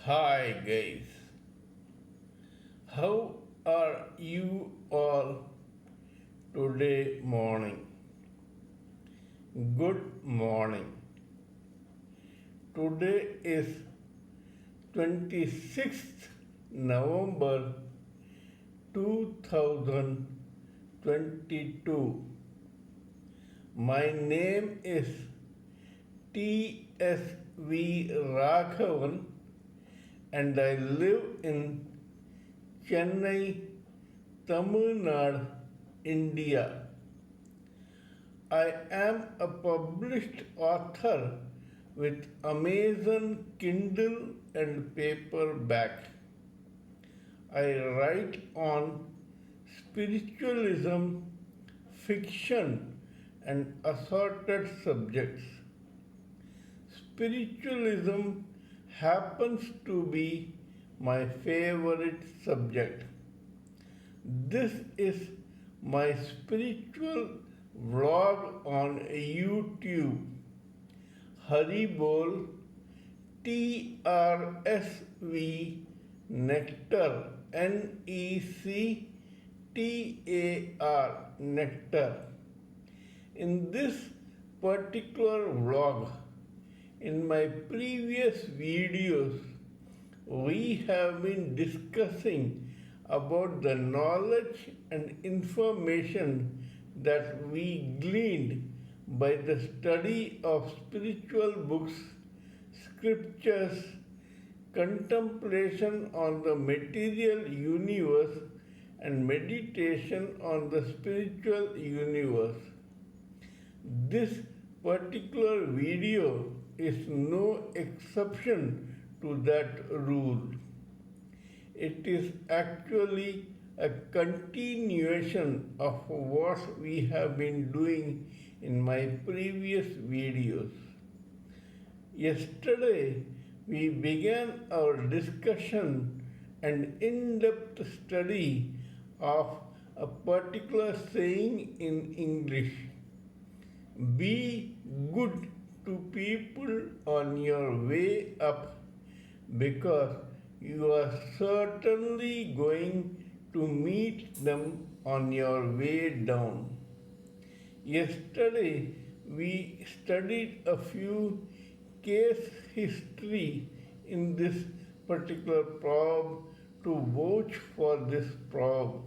Hi guys, how are you all today morning? Good morning. Today is 26th November 2022. My name is T.S.V. Raghavan and I live in Chennai, Tamil Nadu, India. I am a published author with Amazon Kindle and paperback. I write on spiritualism, fiction, and assorted subjects. Spiritualism happens to be my favorite subject. This is my spiritual vlog on YouTube. Haribol trsv nectar nectar. In this particular vlog, in my previous videos, we have been discussing about the knowledge and information that we gleaned by the study of spiritual books, scriptures, contemplation on the material universe, and meditation on the spiritual universe. This particular video is no exception to that rule. It is actually a continuation of what we have been doing in my previous videos. Yesterday, we began our discussion and in-depth study of a particular saying in English. Be good to people on your way up because you are certainly going to meet them on your way down. Yesterday, we studied a few case history in this particular proverb to vouch for this proverb.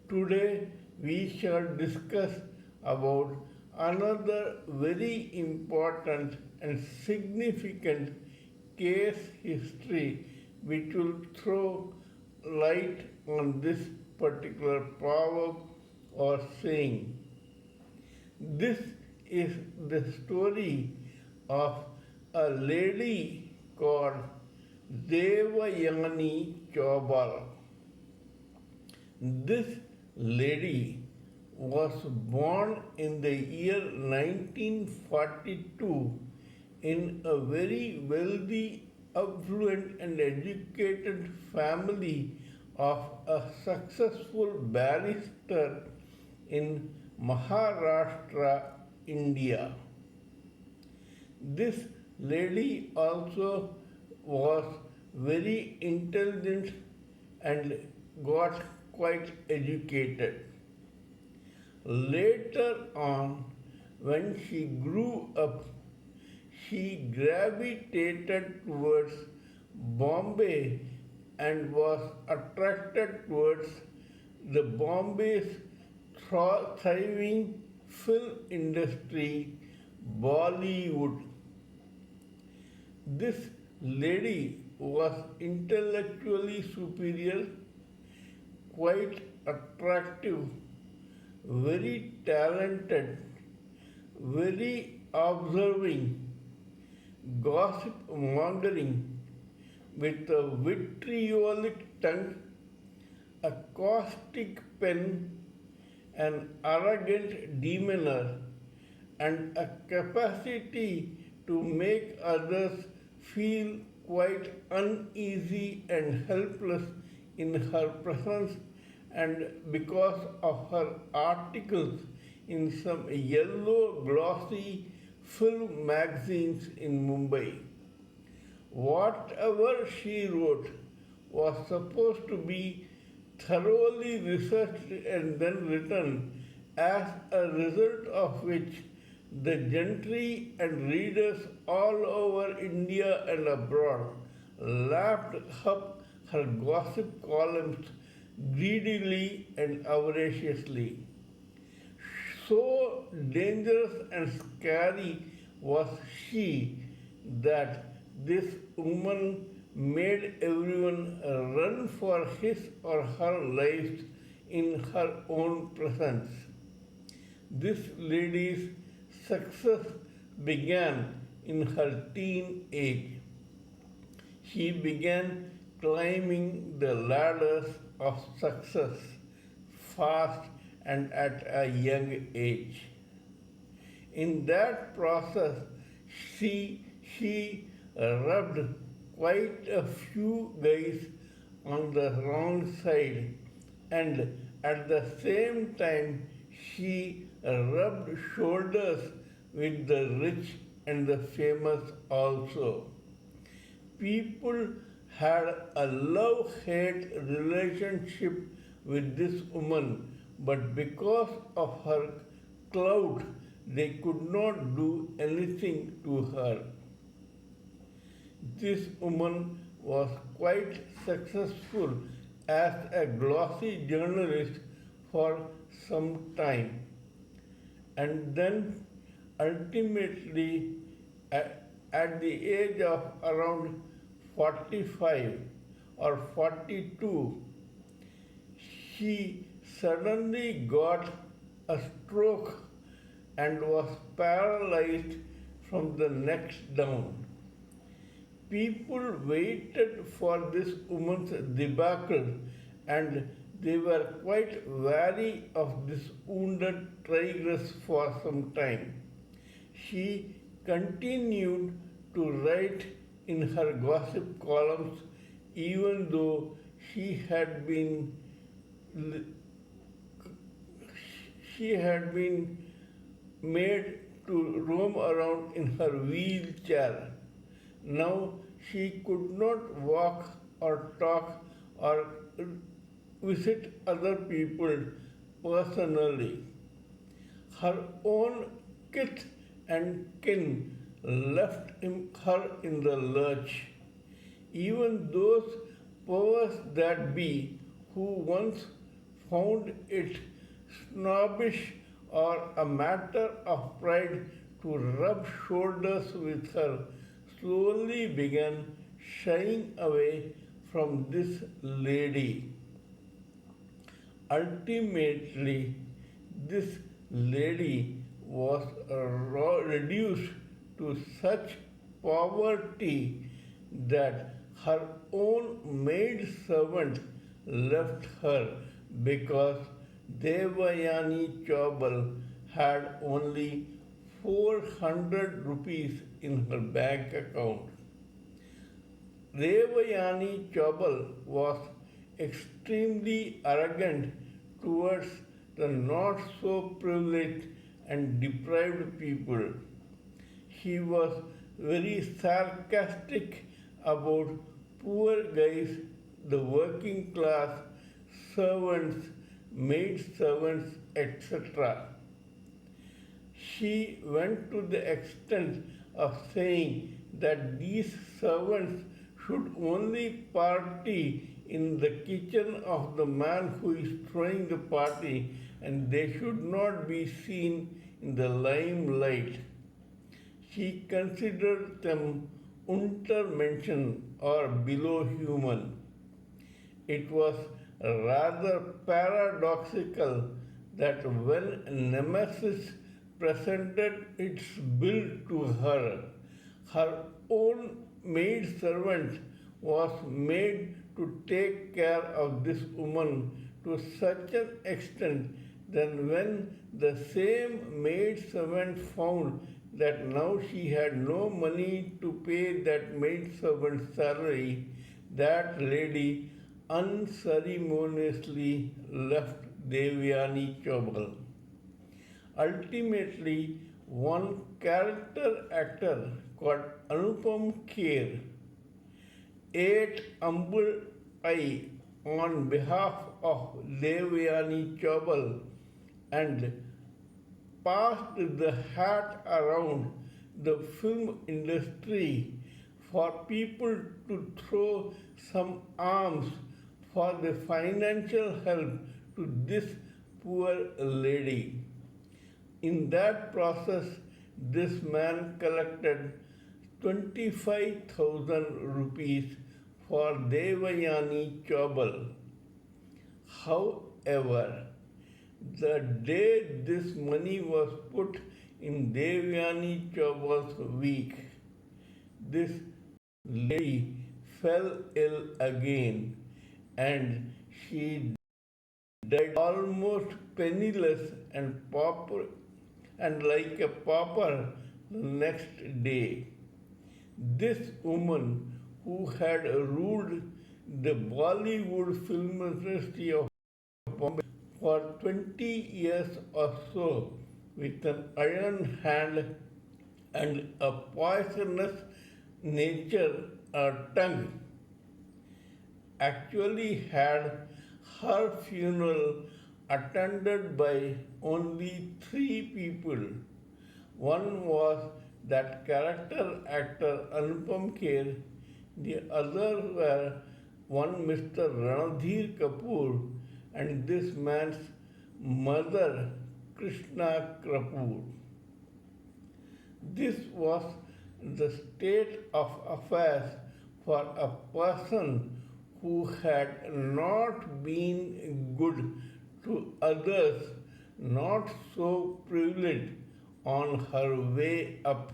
Today, we shall discuss about another very important and significant case history which will throw light on this particular proverb or saying. This is the story of a lady called Devyani Chaubal. This lady was born in the year 1942 in a very wealthy, affluent and educated family of a successful barrister in Maharashtra, India. This lady also was very intelligent and got quite educated. Later on, when she grew up, she gravitated towards Bombay and was attracted towards the Bombay's thriving film industry, Bollywood. This lady was intellectually superior, quite attractive, very talented, very observing, gossip mongering, with a vitriolic tongue, a caustic pen, an arrogant demeanor, and a capacity to make others feel quite uneasy and helpless in her presence, and because of her articles in some yellow glossy film magazines in Mumbai. Whatever she wrote was supposed to be thoroughly researched and then written, as a result of which the gentry and readers all over India and abroad lapped up her gossip columns greedily and voraciously. So dangerous and scary was she that this woman made everyone run for his or her lives in her own presence. This lady's success began in her teen age. She began climbing the ladders of success fast and at a young age. In that process, she rubbed quite a few guys on the wrong side, and at the same time, she rubbed shoulders with the rich and the famous also. People had a love-hate relationship with this woman, but because of her clout, they could not do anything to her. This woman was quite successful as a glossy journalist for some time, and then ultimately at the age of around 45 or 42, she suddenly got a stroke and was paralyzed from the neck down. People waited for this woman's debacle, and they were quite wary of this wounded tigress for some time. She continued to write in her gossip columns even though she had been made to roam around in her wheelchair. Now she could not walk or talk or visit other people personally. Her own kith and kin left her in the lurch. Even those powers that be who once found it snobbish or a matter of pride to rub shoulders with her slowly began shying away from this lady. Ultimately, this lady was reduced to such poverty that her own maid servant left her because Devyani Chaubal had only 400 rupees in her bank account. Devyani Chaubal was extremely arrogant towards the not so privileged and deprived people. He was very sarcastic about poor guys, the working class, servants, maid servants, etc. She went to the extent of saying that these servants should only party in the kitchen of the man who is throwing the party, and they should not be seen in the limelight. She considered them untermenschen or below human. It was rather paradoxical that when Nemesis presented its bill to her, her own maid servant was made to take care of this woman to such an extent that when the same maid servant found that now she had no money to pay that maid servant's salary, that lady unceremoniously left Devyani Chaubal. Ultimately, one character actor called Anupam Kher ate humble I on behalf of Devyani Chaubal and passed the hat around the film industry for people to throw some alms for the financial help to this poor lady. In that process, this man collected 25,000 rupees for Devyani Chaubal. However, the day this money was put in Devyani Chaubal's week, this lady fell ill again and she died almost penniless and pauper and like a pauper the next day. This woman who had ruled the Bollywood film industry of Bombay for 20 years or so with an iron hand and a poisonous nature or tongue actually had her funeral attended by only three people. One was that character actor Anupam Kher, the other were one Mr. Ranadhir Kapoor and this man's mother Krishna Kapoor. This was the state of affairs for a person who had not been good to others, not so privileged on her way up,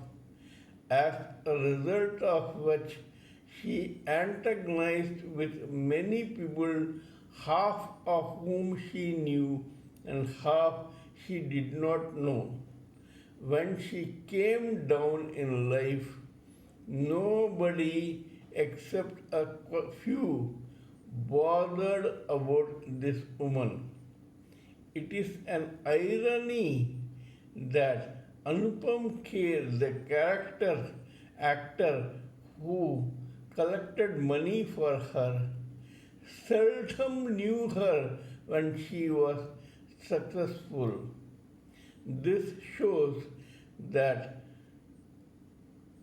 as a result of which she antagonized with many people, half of whom she knew and half she did not know. When she came down in life, nobody except a few bothered about this woman. It is an irony that Anupam Kher, the character actor who collected money for her, seldom knew her when she was successful. This shows that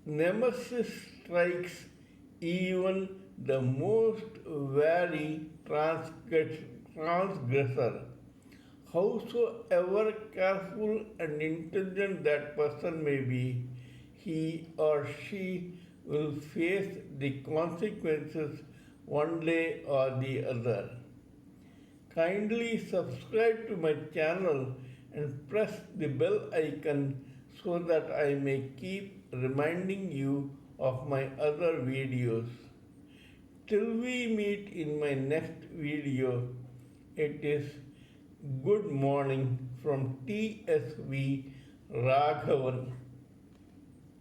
nemesis strikes even the most wary transgressor. Howsoever careful and intelligent that person may be, he or she will face the consequences one day or the other. Kindly subscribe to my channel and press the bell icon so that I may keep reminding you of my other videos. Till we meet in my next video, it is good morning from TSV Raghavan.